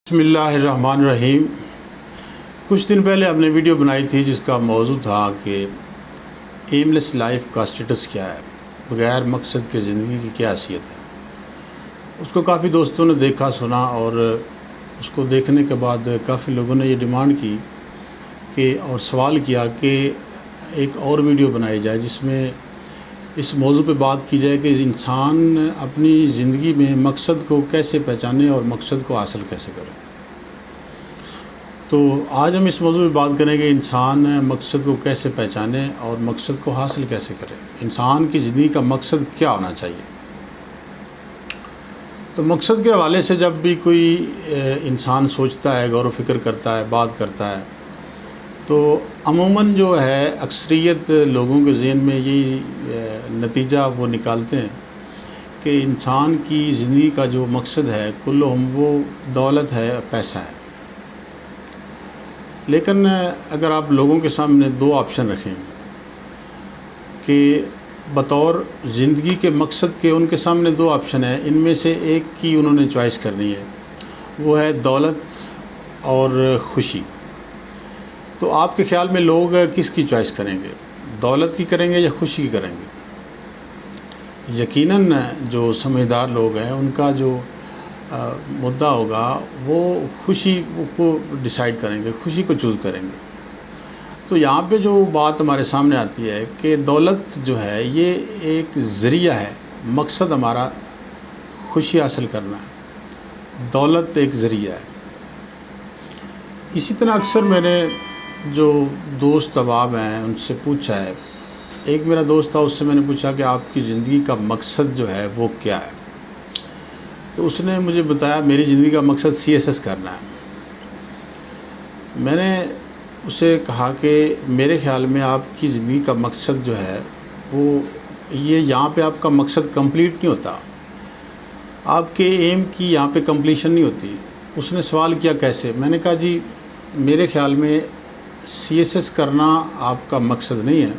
بسم اللہ الرحمن الرحیم۔ کچھ دن پہلے ہم نے ویڈیو بنائی تھی جس کا موضوع تھا کہ ایم لیس لائف کا سٹیٹس کیا ہے، بغیر مقصد کے زندگی کی کیا حیثیت ہے۔ اس کو کافی دوستوں نے دیکھا سنا اور اس کو دیکھنے کے بعد کافی لوگوں نے یہ ڈیمانڈ کی کہ اور سوال کیا کہ ایک اور ویڈیو بنائی جائے جس میں اس موضوع پہ بات کی جائے کہ انسان اپنی زندگی میں مقصد کو کیسے پہچانے اور مقصد کو حاصل کیسے کرے۔ تو آج ہم اس موضوع پہ بات کریں کہ انسان مقصد کو کیسے پہچانے اور مقصد کو حاصل کیسے کرے، انسان کی زندگی کا مقصد کیا ہونا چاہیے۔ تو مقصد کے حوالے سے جب بھی کوئی انسان سوچتا ہے، غور و فکر کرتا ہے، بات کرتا ہے، تو عموماً جو ہے اکثریت لوگوں کے ذہن میں یہی نتیجہ وہ نکالتے ہیں کہ انسان کی زندگی کا جو مقصد ہے کلہم وہ دولت ہے، پیسہ ہے۔ لیکن اگر آپ لوگوں کے سامنے دو آپشن رکھیں کہ بطور زندگی کے مقصد کے، ان کے سامنے دو آپشن ہیں، ان میں سے ایک کی انہوں نے چوائس کرنی ہے، وہ ہے دولت اور خوشی۔ تو آپ کے خیال میں لوگ کس کی چوائس کریں گے، دولت کی کریں گے یا خوشی کی کریں گے؟ یقیناً جو سمجھدار لوگ ہیں ان کا جو مدعا ہوگا وہ خوشی کو ڈیسائیڈ کریں گے، خوشی کو چوز کریں گے۔ تو یہاں پہ جو بات ہمارے سامنے آتی ہے کہ دولت جو ہے یہ ایک ذریعہ ہے، مقصد ہمارا خوشی حاصل کرنا ہے، دولت ایک ذریعہ ہے۔ اسی طرح اکثر میں نے جو دوست احباب ہیں ان سے پوچھا ہے، ایک میرا دوست تھا، اس سے میں نے پوچھا کہ آپ کی زندگی کا مقصد جو ہے وہ کیا ہے؟ تو اس نے مجھے بتایا میری زندگی کا مقصد CSS کرنا ہے۔ میں نے اسے کہا کہ میرے خیال میں آپ کی زندگی کا مقصد جو ہے وہ یہاں پہ آپ کا مقصد کمپلیٹ نہیں ہوتا، آپ کے ایم کی یہاں پہ کمپلیشن نہیں ہوتی۔ اس نے سوال کیا کیسے؟ میں نے کہا جی میرے خیال میں CSS کرنا آپ کا مقصد نہیں ہے،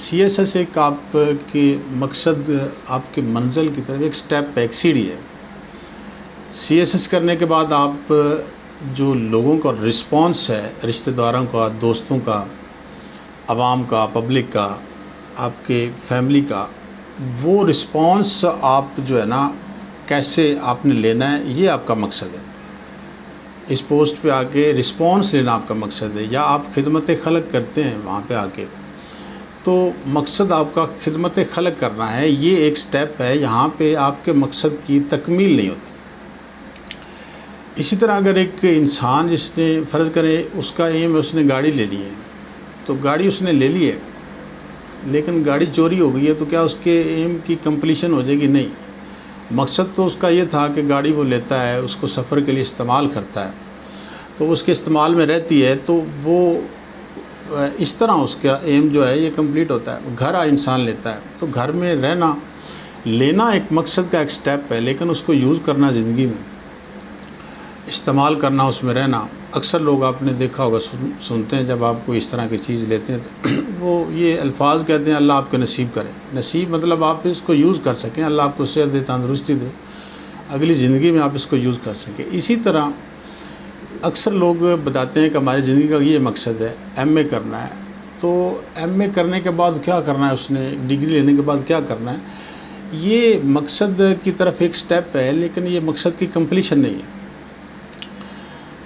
CSS ایک آپ کے مقصد، آپ کے منزل کی طرف ایک سٹیپ ہے، ایک سیڑھی ہے۔ CSS کرنے کے بعد آپ جو لوگوں کا رسپانس ہے، رشتہ داروں کا، دوستوں کا، عوام کا، پبلک کا، آپ کے فیملی کا، وہ رسپانس آپ جو ہے نا کیسے آپ نے لینا ہے، یہ آپ کا مقصد ہے۔ اس پوسٹ پہ آ کے رسپانس لینا آپ کا مقصد ہے، یا آپ خدمت خلق کرتے ہیں وہاں پہ آ کے، تو مقصد آپ کا خدمت خلق کرنا ہے، یہ ایک سٹیپ ہے، یہاں پہ آپ کے مقصد کی تکمیل نہیں ہوتی۔ اسی طرح اگر ایک انسان جس نے فرض کرے اس کا ایم ہے، اس نے گاڑی لے لی ہے، تو گاڑی اس نے لے لی ہے لیکن گاڑی چوری ہو گئی ہے، تو کیا اس کے ایم کی کمپلیشن ہو جائے گی؟ نہیں۔ مقصد تو اس کا یہ تھا کہ گاڑی وہ لیتا ہے، اس کو سفر کے لیے استعمال کرتا ہے، تو اس کے استعمال میں رہتی ہے، تو وہ اس طرح اس کا ایم جو ہے یہ کمپلیٹ ہوتا ہے۔ گھر انسان لیتا ہے تو گھر میں رہنا، لینا ایک مقصد کا ایک سٹیپ ہے، لیکن اس کو یوز کرنا، زندگی میں استعمال کرنا، اس میں رہنا، اکثر لوگ آپ نے دیکھا ہوگا، سنتے ہیں جب آپ کو اس طرح کی چیز لیتے ہیں تو وہ یہ الفاظ کہتے ہیں اللہ آپ کو نصیب کرے۔ نصیب مطلب آپ اس کو یوز کر سکیں، اللہ آپ کو صحت دے، تندرستی دے، اگلی زندگی میں آپ اس کو یوز کر سکیں۔ اسی طرح اکثر لوگ بتاتے ہیں کہ ہماری زندگی کا یہ مقصد ہے، MA کرنا ہے، تو MA کرنے کے بعد کیا کرنا ہے، اس نے ڈگری لینے کے بعد کیا کرنا ہے، یہ مقصد کی طرف ایک سٹیپ ہے، لیکن یہ مقصد کی کمپلیشن نہیں ہے۔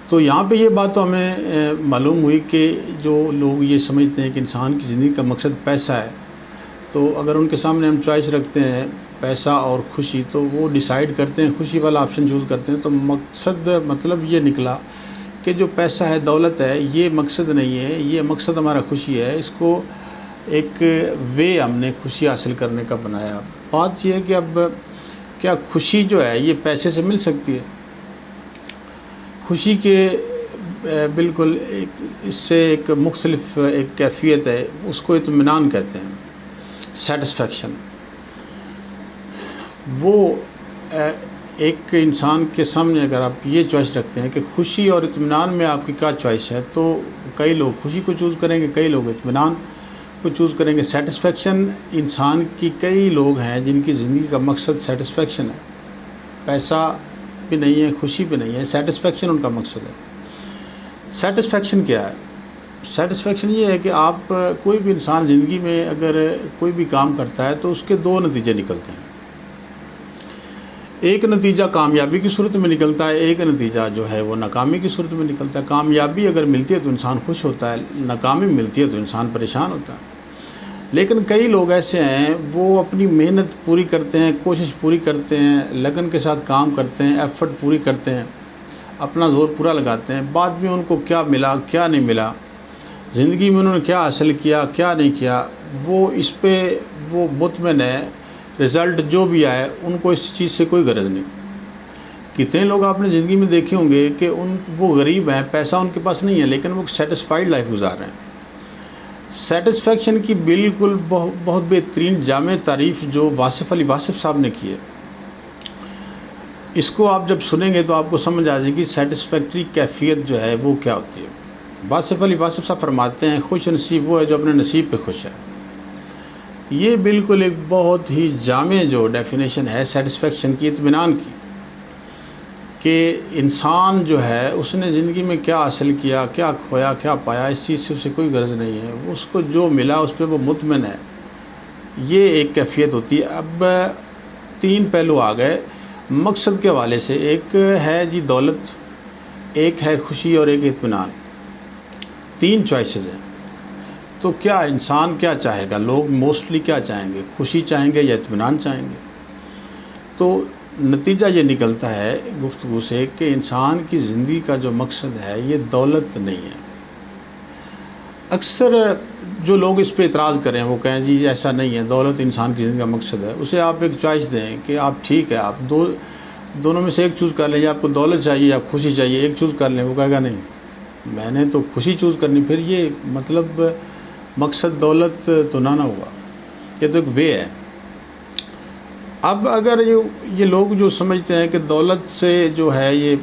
تو یہاں پہ یہ بات تو ہمیں معلوم ہوئی کہ جو لوگ یہ سمجھتے ہیں کہ انسان کی زندگی کا مقصد پیسہ ہے، تو اگر ان کے سامنے ہم چوائس رکھتے ہیں پیسہ اور خوشی، تو وہ ڈیسائیڈ کرتے ہیں، خوشی والا آپشن چوز کرتے ہیں۔ تو مقصد مطلب یہ نکلا کہ جو پیسہ ہے، دولت ہے، یہ مقصد نہیں ہے، یہ مقصد ہمارا خوشی ہے، اس کو ایک وے ہم نے خوشی حاصل کرنے کا بنایا۔ بات یہ ہے کہ اب کیا خوشی جو ہے یہ پیسے سے مل سکتی ہے؟ خوشی کے بالکل اس سے ایک مختلف ایک کیفیت ہے، اس کو اطمینان کہتے ہیں، سیٹسفیکشن۔ وہ ایک انسان کے سامنے اگر آپ یہ چوائس رکھتے ہیں کہ خوشی اور اطمینان میں آپ کی کیا چوائس ہے، تو کئی لوگ خوشی کو چوز کریں گے، کئی لوگ اطمینان کو چوز کریں گے۔ سیٹسفیکشن انسان کی، کئی لوگ ہیں جن کی زندگی کا مقصد سیٹسفیکشن ہے، پیسہ بھی نہیں ہے، خوشی بھی نہیں ہے، سیٹسفیکشن ان کا مقصد ہے۔ سیٹسفیکشن کیا ہے؟ سیٹسفیکشن یہ ہے کہ آپ کوئی بھی انسان زندگی میں اگر کوئی بھی کام کرتا ہے تو اس کے دو نتیجے نکلتے ہیں۔ ایک نتیجہ کامیابی کی صورت میں نکلتا ہے، ایک نتیجہ جو ہے وہ ناکامی کی صورت میں نکلتا ہے۔ کامیابی اگر ملتی ہے تو انسان خوش ہوتا ہے، ناکامی ملتی ہے تو انسان پریشان ہوتا ہے۔ لیکن کئی لوگ ایسے ہیں وہ اپنی محنت پوری کرتے ہیں، کوشش پوری کرتے ہیں، لگن کے ساتھ کام کرتے ہیں، ایفرٹ پوری کرتے ہیں، اپنا زور پورا لگاتے ہیں، بعد میں ان کو کیا ملا کیا نہیں ملا، زندگی میں انہوں نے کیا حاصل کیا کیا نہیں کیا، وہ اس پہ وہ مطمئن ہے، رزلٹ جو بھی آئے ان کو اس چیز سے کوئی غرض نہیں۔ کتنے لوگ آپ نے زندگی میں دیکھے ہوں گے کہ وہ غریب ہیں، پیسہ ان کے پاس نہیں ہے، لیکن وہ سیٹسفائیڈ لائف گزار رہے ہیں۔ سیٹسفیکشن کی بالکل بہت بہترین جامع تعریف جو واصف علی واصف صاحب نے کی ہے، اس کو آپ جب سنیں گے تو آپ کو سمجھ آ جائے گی سیٹسفیکٹری کیفیت جو ہے وہ کیا ہوتی ہے۔ واصف علی واصف صاحب فرماتے ہیں خوش نصیب وہ ہے جو اپنے نصیب پہ خوش ہے۔ یہ بالکل ایک بہت ہی جامع جو ڈیفینیشن ہے سیٹسفیکشن کی، اطمینان کی، کہ انسان جو ہے اس نے زندگی میں کیا حاصل کیا، کیا کھویا، کیا پایا، اس چیز سے اسے کوئی غرض نہیں ہے، اس کو جو ملا اس پہ وہ مطمئن ہے۔ یہ ایک کیفیت ہوتی ہے۔ اب تین پہلو آ گئے مقصد کے حوالے سے، ایک ہے جی دولت، ایک ہے خوشی اور ایک اطمینان، تین چوائسز ہیں۔ تو کیا انسان کیا چاہے گا؟ لوگ موسٹلی کیا چاہیں گے؟ خوشی چاہیں گے یا اطمینان چاہیں گے؟ تو نتیجہ یہ نکلتا ہے گفتگو سے کہ انسان کی زندگی کا جو مقصد ہے یہ دولت نہیں ہے۔ اکثر جو لوگ اس پہ اعتراض کریں وہ کہیں جی ایسا نہیں ہے، دولت انسان کی زندگی کا مقصد ہے، اسے آپ ایک چوائس دیں کہ آپ ٹھیک ہے آپ دونوں میں سے ایک چوز کر لیں، آپ کو دولت چاہیے یا خوشی چاہیے، ایک چوز کر لیں۔ وہ کہے گا نہیں میں نے تو خوشی چوز کرنی، پھر یہ مطلب مقصد دولت تو نہ ہوا، یہ تو ایک وے ہے۔ اب اگر یہ لوگ جو سمجھتے ہیں کہ دولت سے جو ہے یہ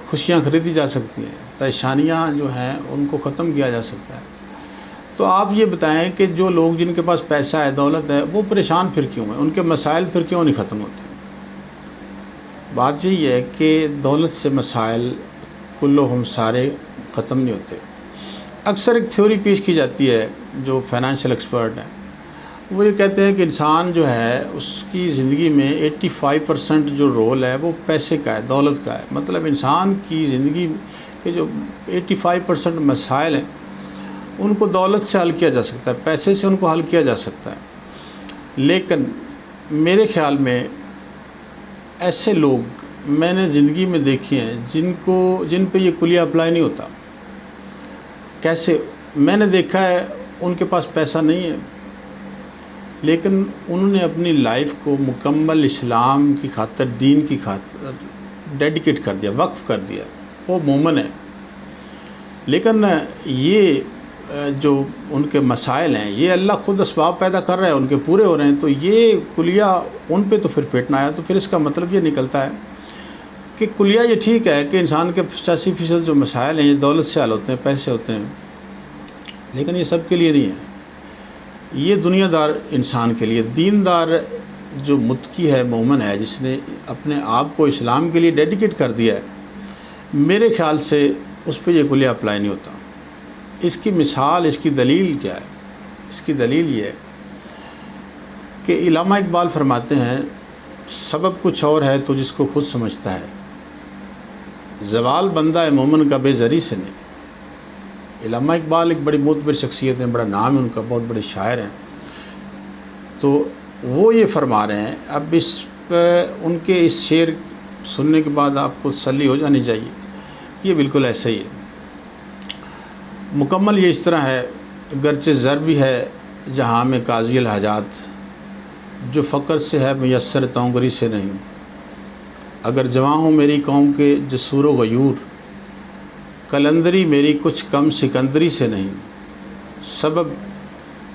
خوشیاں خریدی جا سکتی ہیں، پریشانیاں جو ہیں ان کو ختم کیا جا سکتا ہے، تو آپ یہ بتائیں کہ جو لوگ جن کے پاس پیسہ ہے، دولت ہے، وہ پریشان پھر کیوں ہیں؟ ان کے مسائل پھر کیوں نہیں ختم ہوتے؟ بات یہی ہے کہ دولت سے مسائل کلہم سارے ختم نہیں ہوتے۔ اکثر ایک تھیوری پیش کی جاتی ہے جو فائنینشیل ایکسپرٹ ہیں، وہ یہ کہتے ہیں کہ انسان جو ہے اس کی زندگی میں 85% جو رول ہے وہ پیسے کا ہے، دولت کا ہے۔ مطلب انسان کی زندگی کے جو 85% مسائل ہیں ان کو دولت سے حل کیا جا سکتا ہے، پیسے سے ان کو حل کیا جا سکتا ہے۔ لیکن میرے خیال میں ایسے لوگ میں نے زندگی میں دیکھے ہیں جن پہ یہ کلیہ اپلائی نہیں ہوتا۔ کیسے؟ میں نے دیکھا ہے ان کے پاس پیسہ نہیں ہے لیکن انہوں نے اپنی لائف کو مکمل اسلام کی خاطر، دین کی خاطر ڈیڈیکیٹ کر دیا، وقف کر دیا، وہ مومن ہے۔ لیکن یہ جو ان کے مسائل ہیں یہ اللہ خود اسباب پیدا کر رہا ہے، ان کے پورے ہو رہے ہیں، تو یہ کلیہ ان پہ تو پھر پھیٹنا آیا۔ تو پھر اس کا مطلب یہ نکلتا ہے کہ کلیہ یہ ٹھیک ہے کہ انسان کے 85% جو مسائل ہیں یہ دولت سے حل ہوتے ہیں، پیسے ہوتے ہیں، لیکن یہ سب کے لیے نہیں ہے۔ یہ دنیا دار انسان کے لیے، دیندار جو متقی ہے، مومن ہے، جس نے اپنے آپ کو اسلام کے لیے ڈیڈیکیٹ کر دیا ہے، میرے خیال سے اس پہ یہ کلیہ اپلائی نہیں ہوتا۔ اس کی مثال، اس کی دلیل کیا ہے؟ اس کی دلیل یہ ہے کہ علامہ اقبال فرماتے ہیں سبب کچھ اور ہے تو جس کو خود سمجھتا ہے، زوال بندہ مومن کا بے زری سے نہیں۔ علامہ اقبال ایک بڑی معتبر شخصیت ہیں، بڑا نام ہے ان کا، بہت بڑے شاعر ہیں، تو وہ یہ فرما رہے ہیں۔ اب ان کے اس شعر سننے کے بعد آپ کو تسلی ہو جانی چاہیے، یہ بالکل ایسا ہی ہے، مکمل یہ اس طرح ہے۔ گرچہ زر بھی ہے جہاں میں قاضی الحاجات، جو فقر سے ہے میسر تونگری سے نہیں۔ اگر جواں ہوں میری قوم کے جسور و غیور، قلندری میری کچھ کم سکندری سے نہیں۔ سبب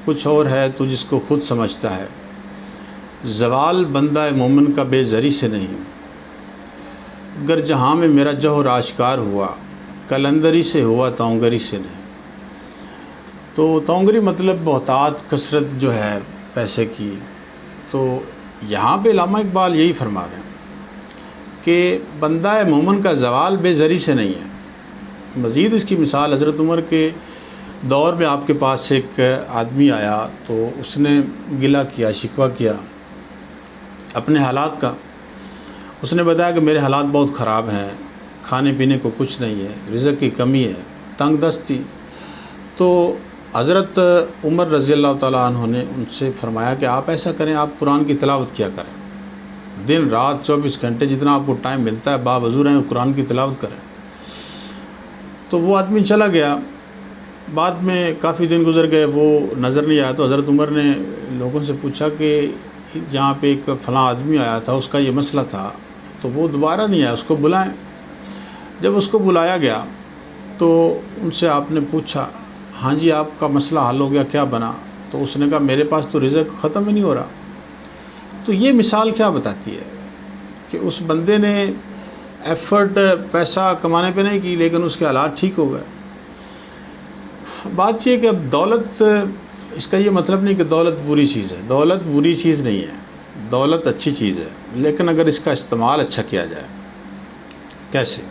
کچھ اور ہے تو جس کو خود سمجھتا ہے، زوال بندہ مومن کا بے زری سے نہیں۔ گر جہاں میں میرا جوہر آشکار ہوا، قلندری سے ہوا تونگری سے نہیں۔ تو تونگری مطلب بہتات، کثرت جو ہے پیسے کی، تو یہاں پہ علامہ اقبال یہی فرما رہے ہیں کہ بندہ مومن کا زوال بے زری سے نہیں ہے۔ مزید اس کی مثال حضرت عمر کے دور میں آپ کے پاس ایک آدمی آیا تو اس نے گلہ کیا، شکوہ کیا اپنے حالات کا۔ اس نے بتایا کہ میرے حالات بہت خراب ہیں، کھانے پینے کو کچھ نہیں ہے، رزق کی کمی ہے، تنگ دست تھی۔ تو حضرت عمر رضی اللہ تعالیٰ عنہ نے ان سے فرمایا کہ آپ ایسا کریں، آپ قرآن کی تلاوت کیا کریں، دن رات 24 گھنٹے جتنا آپ کو ٹائم ملتا ہے باوضو رہیں، قرآن کی تلاوت کریں۔ تو وہ آدمی چلا گیا، بعد میں کافی دن گزر گئے، وہ نظر نہیں آیا۔ تو حضرت عمر نے لوگوں سے پوچھا کہ جہاں پہ ایک فلاں آدمی آیا تھا اس کا یہ مسئلہ تھا، تو وہ دوبارہ نہیں آیا، اس کو بلائیں۔ جب اس کو بلایا گیا تو ان سے آپ نے پوچھا، ہاں جی آپ کا مسئلہ حل ہو گیا، کیا بنا؟ تو اس نے کہا میرے پاس تو رزق ختم ہی نہیں ہو رہا۔ تو یہ مثال کیا بتاتی ہے کہ اس بندے نے ایفرٹ پیسہ کمانے پہ نہیں کی، لیکن اس کے حالات ٹھیک ہو گئے۔ بات یہ کہ اب دولت، اس کا یہ مطلب نہیں کہ دولت بری چیز ہے، دولت بری چیز نہیں ہے، دولت اچھی چیز ہے، لیکن اگر اس کا استعمال اچھا کیا جائے۔ کیسے؟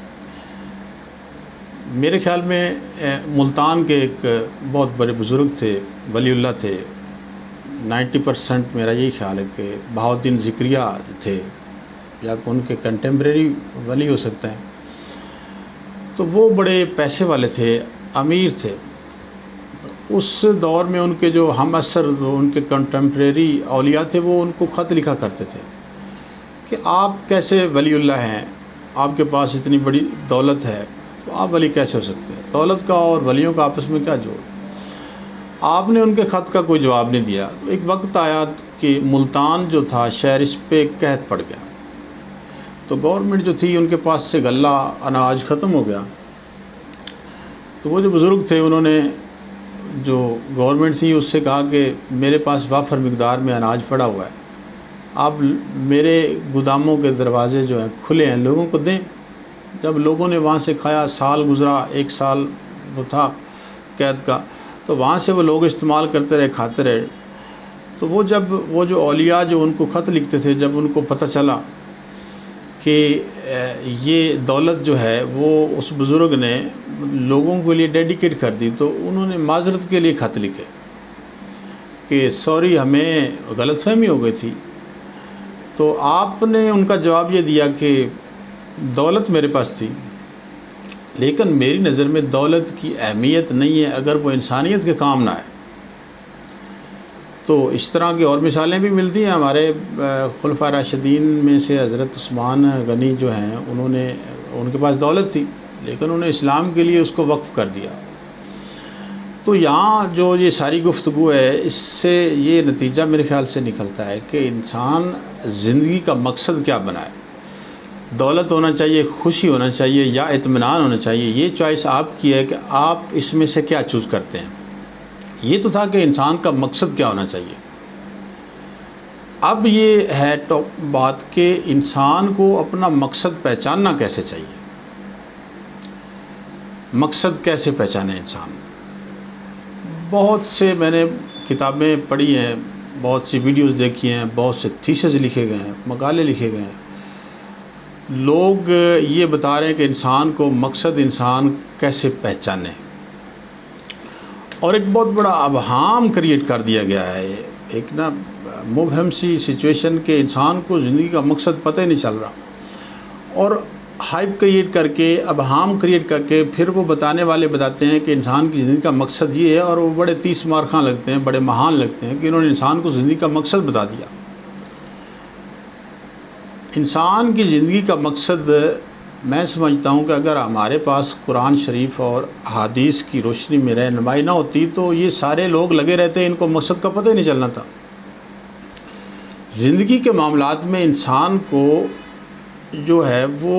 میرے خیال میں ملتان کے ایک بہت بڑے بزرگ تھے، ولی اللہ تھے، 90% میرا یہی خیال ہے کہ بہاؤالدین ذکریہ تھے، یا ان کے کنٹمپریری ولی ہو سکتے ہیں۔ تو وہ بڑے پیسے والے تھے، امیر تھے۔ اس دور میں ان کے جو ہم عصر، ان کے کنٹمپریری اولیاء تھے، وہ ان کو خط لکھا کرتے تھے کہ آپ کیسے ولی اللہ ہیں، آپ کے پاس اتنی بڑی دولت ہے تو آپ ولی کیسے ہو سکتے ہیں؟ دولت کا اور ولیوں کا آپس میں کیا جوڑ؟ آپ نے ان کے خط کا کوئی جواب نہیں دیا۔ ایک وقت آیا کہ ملتان جو تھا شہر، اس پہ قحط پڑ گیا، تو گورنمنٹ جو تھی ان کے پاس سے غلہ اناج ختم ہو گیا۔ تو وہ جو بزرگ تھے انہوں نے، جو گورنمنٹ تھی، اس سے کہا کہ میرے پاس وافر مقدار میں اناج پڑا ہوا ہے، آپ میرے گوداموں کے دروازے جو ہیں کھلے ہیں، لوگوں کو دیں۔ جب لوگوں نے وہاں سے کھایا، سال گزرا، 1 سال وہ تھا قید کا، تو وہاں سے وہ لوگ استعمال کرتے رہے، کھاتے رہے۔ تو وہ جو اولیاء جو ان کو خط لکھتے تھے، جب ان کو پتہ چلا کہ یہ دولت جو ہے وہ اس بزرگ نے لوگوں کے لیے ڈیڈیکیٹ کر دی، تو انہوں نے معذرت کے لیے خط لکھے کہ سوری ہمیں غلط فہمی ہو گئی تھی۔ تو آپ نے ان کا جواب یہ دیا کہ دولت میرے پاس تھی، لیکن میری نظر میں دولت کی اہمیت نہیں ہے اگر وہ انسانیت کے کام نہ آئے۔ تو اس طرح کی اور مثالیں بھی ملتی ہیں۔ ہمارے خلفاء راشدین میں سے حضرت عثمان غنی جو ہیں، ان کے پاس دولت تھی، لیکن انہوں نے اسلام کے لیے اس کو وقف کر دیا۔ تو یہاں جو یہ ساری گفتگو ہے، اس سے یہ نتیجہ میرے خیال سے نکلتا ہے کہ انسان زندگی کا مقصد کیا بنائے۔ دولت ہونا چاہیے، خوشی ہونا چاہیے، یا اطمینان ہونا چاہیے، یہ چوائس آپ کی ہے کہ آپ اس میں سے کیا چوز کرتے ہیں۔ یہ تو تھا کہ انسان کا مقصد کیا ہونا چاہیے۔ اب یہ ہے بات کہ انسان کو اپنا مقصد پہچاننا کیسے چاہیے۔ مقصد کیسے پہچانے انسان؟ بہت سے میں نے کتابیں پڑھی ہیں، بہت سی ویڈیوز دیکھی ہیں، بہت سے تھیسز لکھے گئے ہیں، مقالے لکھے گئے ہیں۔ لوگ یہ بتا رہے ہیں کہ انسان کو مقصد انسان کیسے پہچانے، اور ایک بہت بڑا ابہام کریٹ کر دیا گیا ہے، ایک مبہم سی سچویشن کہ انسان کو زندگی کا مقصد پتہ ہی نہیں چل رہا، اور ہائپ کریٹ کر کے، ابہام کریٹ کر کے پھر وہ بتانے والے بتاتے ہیں کہ انسان کی زندگی کا مقصد یہ ہے، اور وہ بڑے 30 مارخاں لگتے ہیں، بڑے مہان لگتے ہیں کہ انہوں نے انسان کو زندگی کا مقصد بتا دیا۔ انسان کی زندگی کا مقصد میں سمجھتا ہوں کہ اگر ہمارے پاس قرآن شریف اور احادیث کی روشنی میں رہنمائی نہ ہوتی تو یہ سارے لوگ لگے رہتے، ان کو مقصد کا پتہ ہی نہیں چلنا تھا۔ زندگی کے معاملات میں انسان کو جو ہے وہ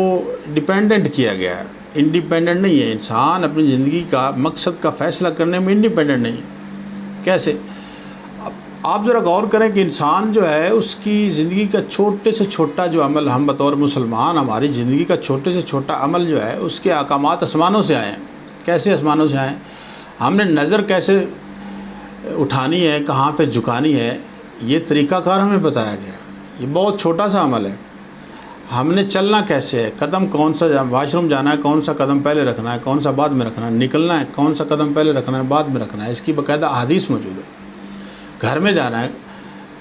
ڈیپینڈنٹ کیا گیا ہے، انڈیپینڈنٹ نہیں ہے۔ انسان اپنی زندگی کا مقصد کا فیصلہ کرنے میں انڈیپینڈنٹ نہیں ہے۔ کیسے؟ آپ ذرا غور کریں کہ انسان جو ہے اس کی زندگی کا چھوٹے سے چھوٹا جو عمل، ہم بطور مسلمان ہماری زندگی کا چھوٹے سے چھوٹا عمل جو ہے اس کے احکامات آسمانوں سے آئے ہیں۔ کیسے آسمانوں سے آئے ہیں؟ ہم نے نظر کیسے اٹھانی ہے، کہاں پہ جھکانی ہے، یہ طریقہ کار ہمیں بتایا گیا۔ یہ بہت چھوٹا سا عمل ہے۔ ہم نے چلنا کیسے ہے، قدم کون سا، واش روم جانا ہے کون سا قدم پہلے رکھنا ہے کون سا بعد میں رکھنا ہے، نکلنا ہے کون سا قدم پہلے رکھنا ہے بعد میں رکھنا ہے، اس کی باقاعدہ احادیث موجود ہے۔ گھر میں جانا ہے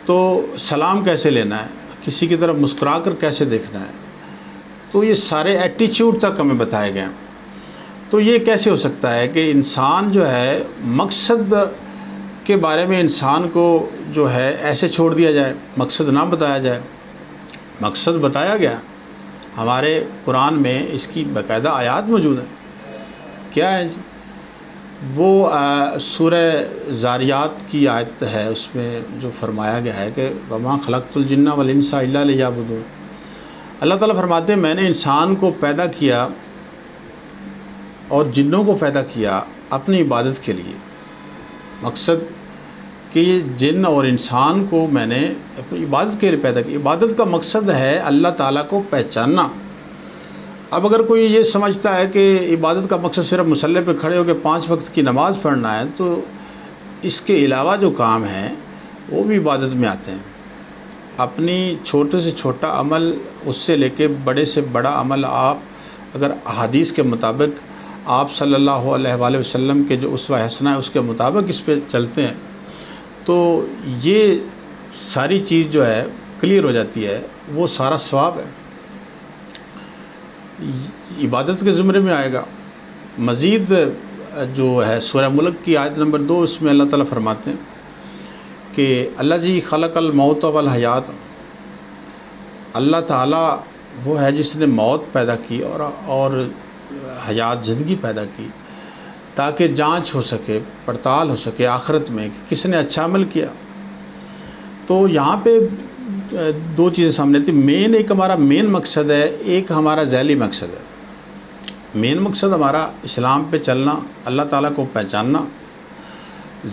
تو سلام کیسے لینا ہے، کسی کی طرف مسکرا کر کیسے دیکھنا ہے، تو یہ سارے ایٹیچیوڈ تک ہمیں بتائے گئے ہیں۔ تو یہ کیسے ہو سکتا ہے کہ انسان جو ہے مقصد کے بارے میں انسان کو جو ہے ایسے چھوڑ دیا جائے، مقصد نہ بتایا جائے؟ مقصد بتایا گیا، ہمارے قرآن میں اس کی باقاعدہ آیات موجود ہیں۔ کیا ہے جی؟ وہ سورہ زاریات کی آیت ہے، اس میں جو فرمایا گیا ہے کہ وَمَا خَلَقْتُ الْجِنَّ وَالْإِنسَ إِلَّا لِيَعْبُدُونِ۔ اللہ تعالیٰ فرماتے ہیں میں نے انسان کو پیدا کیا اور جنوں کو پیدا کیا اپنی عبادت کے لیے۔ مقصد کہ یہ جن اور انسان کو میں نے اپنی عبادت کے لیے پیدا کیا۔ عبادت کا مقصد ہے اللہ تعالیٰ کو پہچاننا۔ اب اگر کوئی یہ سمجھتا ہے کہ عبادت کا مقصد صرف مصلی پہ کھڑے ہو کے 5 وقت کی نماز پڑھنا ہے، تو اس کے علاوہ جو کام ہیں وہ بھی عبادت میں آتے ہیں۔ اپنی چھوٹے سے چھوٹا عمل اس سے لے کے بڑے سے بڑا عمل آپ اگر احادیث کے مطابق آپ صلی اللہ علیہ وآلہ وسلم کے جو اسوہ حسنہ ہے اس کے مطابق اس پہ چلتے ہیں تو یہ ساری چیز جو ہے کلیئر ہو جاتی ہے، وہ سارا ثواب ہے، عبادت کے زمرے میں آئے گا۔ مزید جو ہے سورہ ملک کی آیت نمبر 2، اس میں اللہ تعالیٰ فرماتے ہیں کہ الذی خلق الموت والحیات، اللہ تعالیٰ وہ ہے جس نے موت پیدا کی اور حیات زندگی پیدا کی تاکہ جانچ ہو سکے، پڑتال ہو سکے آخرت میں کہ کس نے اچھا عمل کیا۔ تو یہاں پہ 2 چیزیں سامنے آتی، ایک ہمارا مین مقصد ہے، ایک ہمارا ذیلی مقصد ہے۔ مین مقصد ہمارا اسلام پہ چلنا، اللہ تعالیٰ کو پہچاننا۔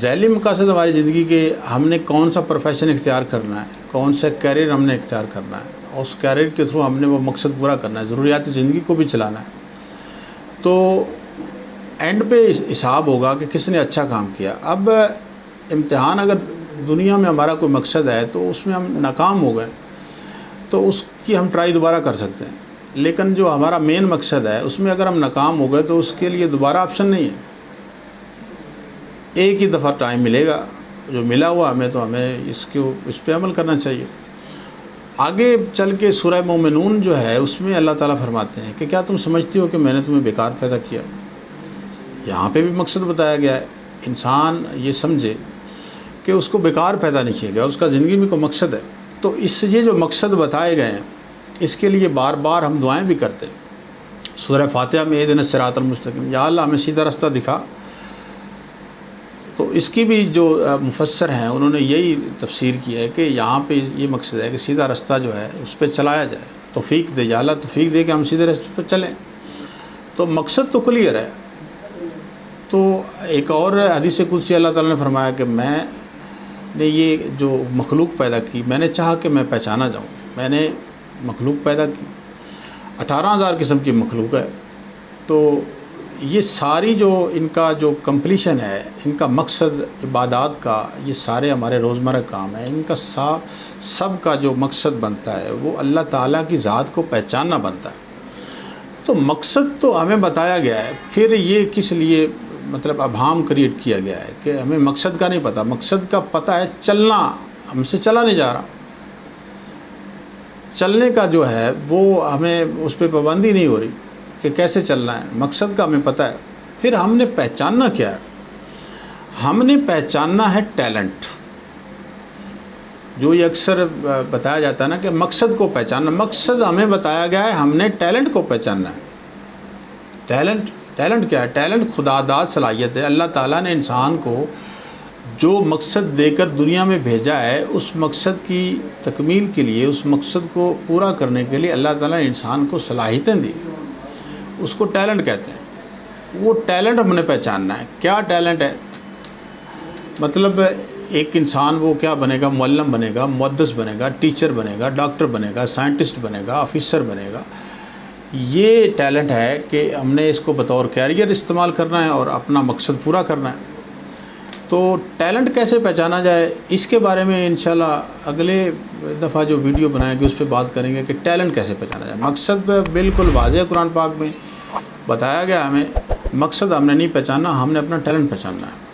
ذیلی مقاصد ہماری زندگی کے، ہم نے کون سا پروفیشن اختیار کرنا ہے، کون سا کیریئر ہم نے اختیار کرنا ہے، اور اس کیریئر کے تھرو ہم نے وہ مقصد پورا کرنا ہے، ضروریات زندگی کو بھی چلانا ہے۔ تو اینڈ پہ حساب ہوگا کہ کس نے اچھا کام کیا۔ اب امتحان اگر دنیا میں ہمارا کوئی مقصد ہے تو اس میں ہم ناکام ہو گئے تو اس کی ہم ٹرائی دوبارہ کر سکتے ہیں، لیکن جو ہمارا مین مقصد ہے اس میں اگر ہم ناکام ہو گئے تو اس کے لیے دوبارہ آپشن نہیں ہے، ایک ہی دفعہ ٹائم ملے گا، جو ملا ہوا ہمیں تو ہمیں اس پہ عمل کرنا چاہیے۔ آگے چل کے سورہ مومنون جو ہے اس میں اللہ تعالیٰ فرماتے ہیں کہ کیا تم سمجھتی ہو کہ میں نے تمہیں بیکار پیدا کیا؟ یہاں پہ بھی مقصد بتایا گیا ہے، انسان یہ سمجھے کہ اس کو بیکار پیدا نہیں کیا گیا، اس کا زندگی میں کوئی مقصد ہے۔ تو یہ جو مقصد بتائے گئے ہیں اس کے لیے بار بار ہم دعائیں بھی کرتے ہیں۔ سورہ فاتحہ میں اہدنا الصراط المستقیم، یا اللہ ہمیں سیدھا رستہ دکھا۔ تو اس کی بھی جو مفسر ہیں انہوں نے یہی تفسیر کی ہے کہ یہاں پہ یہ مقصد ہے کہ سیدھا رستہ جو ہے اس پہ چلایا جائے، توفیق دے، یا اللہ توفیق دے کہ ہم سیدھے راستے پہ چلیں۔ تو مقصد تو کلیئر ہے۔ تو ایک اور حدیث قدسی اللہ تعالیٰ نے فرمایا کہ میں نے یہ جو مخلوق پیدا کی، میں نے چاہا کہ میں پہچانا جاؤں، میں نے مخلوق پیدا کی، 18,000 قسم کی مخلوق ہے۔ تو یہ ساری جو ان کا جو کمپلیشن ہے، ان کا مقصد عبادات کا، یہ سارے ہمارے روزمرہ کام ہیں، ان کا سب کا جو مقصد بنتا ہے وہ اللہ تعالیٰ کی ذات کو پہچاننا بنتا ہے۔ تو مقصد تو ہمیں بتایا گیا ہے، پھر یہ کس لیے مطلب ابہام کریٹ کیا گیا ہے کہ ہمیں مقصد کا نہیں پتہ، مقصد کا پتہ ہے چلنا، ہم سے چلا نہیں جا رہا، چلنے کا جو ہے وہ ہمیں اس پہ پابندی نہیں ہو رہی کہ کیسے چلنا ہے، مقصد کا ہمیں پتہ ہے۔ پھر ہم نے پہچاننا کیا ہے؟ ہم نے پہچاننا ہے ٹیلنٹ، جو یہ اکثر بتایا جاتا ہے نا کہ مقصد کو پہچاننا، مقصد ہمیں بتایا گیا ہے، ہم نے ٹیلنٹ کو پہچاننا ہے۔ ٹیلنٹ کیا ہے؟ ٹیلنٹ خدا داد صلاحیت ہے۔ اللہ تعالیٰ نے انسان کو جو مقصد دے کر دنیا میں بھیجا ہے، اس مقصد کی تکمیل کے لیے، اس مقصد کو پورا کرنے کے لیے اللہ تعالیٰ نے انسان کو صلاحیتیں دی، اس کو ٹیلنٹ کہتے ہیں۔ وہ ٹیلنٹ ہم نے پہچاننا ہے۔ کیا ٹیلنٹ ہے؟ مطلب ایک انسان وہ کیا بنے گا؟ معلم بنے گا، محدث بنے گا، ٹیچر بنے گا، ڈاکٹر بنے گا، سائنٹسٹ بنے گا، آفیسر بنے گا۔ یہ ٹیلنٹ ہے کہ ہم نے اس کو بطور کیریئر استعمال کرنا ہے اور اپنا مقصد پورا کرنا ہے۔ تو ٹیلنٹ کیسے پہچانا جائے اس کے بارے میں انشاءاللہ اگلے دفعہ جو ویڈیو بنائیں گے اس پہ بات کریں گے کہ ٹیلنٹ کیسے پہچانا جائے۔ مقصد بالکل واضح ہے، قرآن پاک میں بتایا گیا ہمیں، مقصد ہم نے نہیں پہچاننا، ہم نے اپنا ٹیلنٹ پہچاننا ہے۔